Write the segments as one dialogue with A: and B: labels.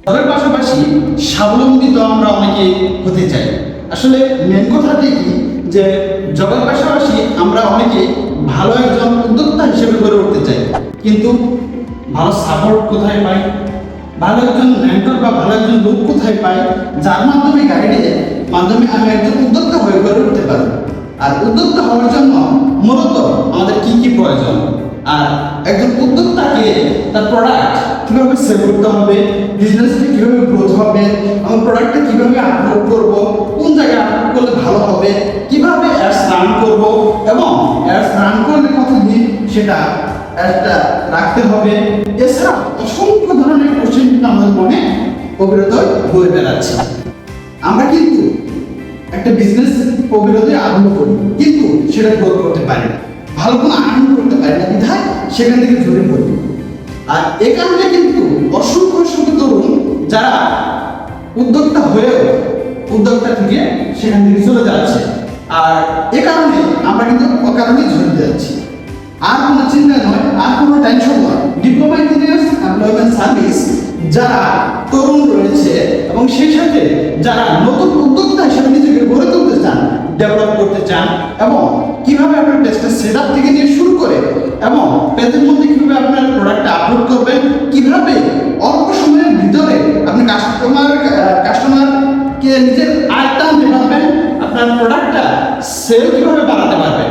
A: তবে পাশাপাশি স্বাবলম্বী তো আমরা অনেকে হতে চাই। আসলে মেন কথাটি কি যে জবের পাশাপাশি আমরা অনেকে ভালো একজন উদ্যোক্তা হিসেবে গড়ে উঠতে চাই, কিন্তু ভালো সাপোর্ট কোথায় পাই, ভালো একজন মেন্টর বা ভালো একজন লোক কোথায় পাই যার মাধ্যমে গাইডের মাধ্যমে আমি একজন উদ্যোক্তা হয়ে গড়ে উঠতে পারি। আর উদ্যোক্তা হওয়ার জন্য মূলত আমাদের কি কি প্রয়োজন, আর একজন উদ্যোক্তাকে তার প্রোডাক্ট কিভাবে সেল করতে হবে, বিজনেসটি কিভাবে গ্রোথ হবে, আমার প্রোডাক্টটা কিভাবে আপলোড করব, কোন জায়গায় আপলোড করলে ভালো হবে, কিভাবে অ্যাডস রান করব, এবং অ্যাডস রান করলে কতদিন সেটা অ্যাডটা রাখতে হবে, এছাড়া অসংখ্য ধরনের কোশ্চেন কিন্তু আমাদের মনে অবিরত বয়ে বেড়াচ্ছে। আমরা কিন্তু একটা বিজনেস অবিরতই আরম্ভ করি, কিন্তু সেটা গ্রোথ করতে পারি না, ভালো কোনো আর্ন করতে পারি না, বিধায় সেখান থেকে ঝরে পড়ি। আর এ কারণে কিন্তু অসংখ্য অসংখ্য তরুণ যারা উদ্যোক্তা হয়েও উদ্যোক্তা থেকে সেখান থেকে চলে যাচ্ছে। আর এ কারণে আমরা কিন্তু অকারণেই ঝরে যাচ্ছি। আর কোনো চিন্তা নয়, আর কোনো টেনশন নয়। ডিপ্লোমা ইঞ্জিনিয়ার্স এমপ্লয়মেন্ট সার্ভিস যারা তরুণ রয়েছে এবং সেই সাথে যারা নতুন উদ্যোক্তা হিসেবে নিজেকে গড়ে তুলতে চান, ডেভেলপ করতে চান, এবং কিভাবে আপনার পেজটা সেট আপ থেকে নিয়ে শুরু করে এবং পেজের মধ্যে কিভাবে আপনার প্রোডাক্টটা আপলোড করবেন, কিভাবে অল্প সময়ের ভিতরে আপনি কাস্টমারকে নিজের আয়ত্তে আনতে পারবেন, আপনার প্রোডাক্টটা সেল কিভাবে বাড়াতে পারবেন,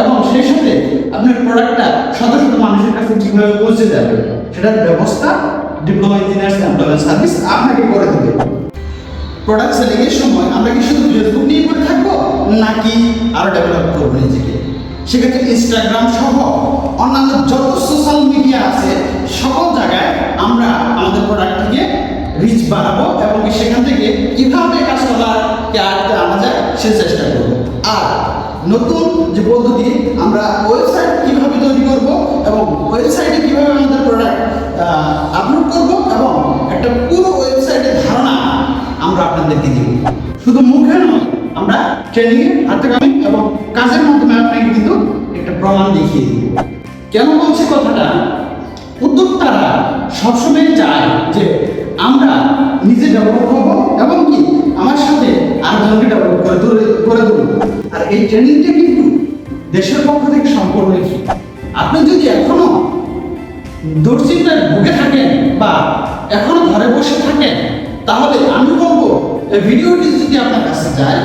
A: এবং সেই সাথে আপনার প্রোডাক্টটা শত শত মানুষের কাছে কিভাবে পৌঁছে যাবে, সেটার ব্যবস্থা ডিপ্লোমা ইঞ্জিনিয়ার্স এমপ্লয়মেন্ট সার্ভিস আপনাকে করে দেবে। প্রোডাক্ট সেলিং এর সময় আমরা কি শুধু ফেসবুক নিয়ে করে থাকবো, নাকি আরো ডেভেলপ করবো নিজেকে? সেক্ষেত্রে ইনস্টাগ্রাম সহ অন্যান্য যত সোশ্যাল মিডিয়া আছে সকল জায়গায় আমরা আমাদের প্রোডাক্টটিকে রিচ বাড়াবো এবং সেখান থেকে কিভাবে কাস্টমারকে আনতে আনা যায় সে চেষ্টা করবো। আর নতুন যে পদ্ধতি, আমরা ওয়েবসাইট কিভাবে তৈরি করব এবং ওয়েবসাইটে কিভাবে আমাদের প্রোডাক্ট আপলোড করব, এবং একটা পুরো ওয়েবসাইটের ধারণা আমরা আপনাদেরকে দিব। শুধু মুখে নয়, আমরা ট্রেনিংয়ে হাতে কামে এবং কাজের মাধ্যমে আপনাকে কিন্তু একটা প্রমাণ দেখিয়ে দিব। কেন বলছি কথাটা? উদ্যোক্তারা সবসময় চায় যে আমরা নিজে ডেভেলপ হবো এবং কি আমার সাথে আরেকজনকে ডেভেলপ করে তুলব। আর এই ট্রেনিংটা কিন্তু দেশের পক্ষ থেকে সম্পূর্ণ ফ্রি। আপনি যদি এখনো দুশ্চিন্তায় ভুগে থাকেন বা এখনো ঘরে বসে থাকেন, তাহলে আমি বলবো এই ভিডিওটি যদি আপনার কাছে যায়,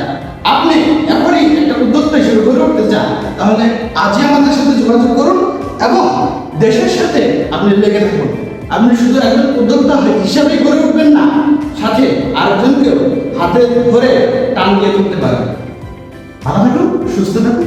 A: আপনি এখনই একটা উদ্যোক্তা হিসেবে গড়ে উঠতে চান, তাহলে আজই আমাদের সাথে যোগাযোগ করুন এবং দেশের সাথে আপনি লেগে থাকুন। আপনি শুধু একজন উদ্যোক্তা হিসাবে গড়ে উঠবেন না, সাথে আরেকজনকেও হাতে ধরে টান দিয়ে তুলতে পারবেন। ভালো থাকুন, সুস্থ থাকুন।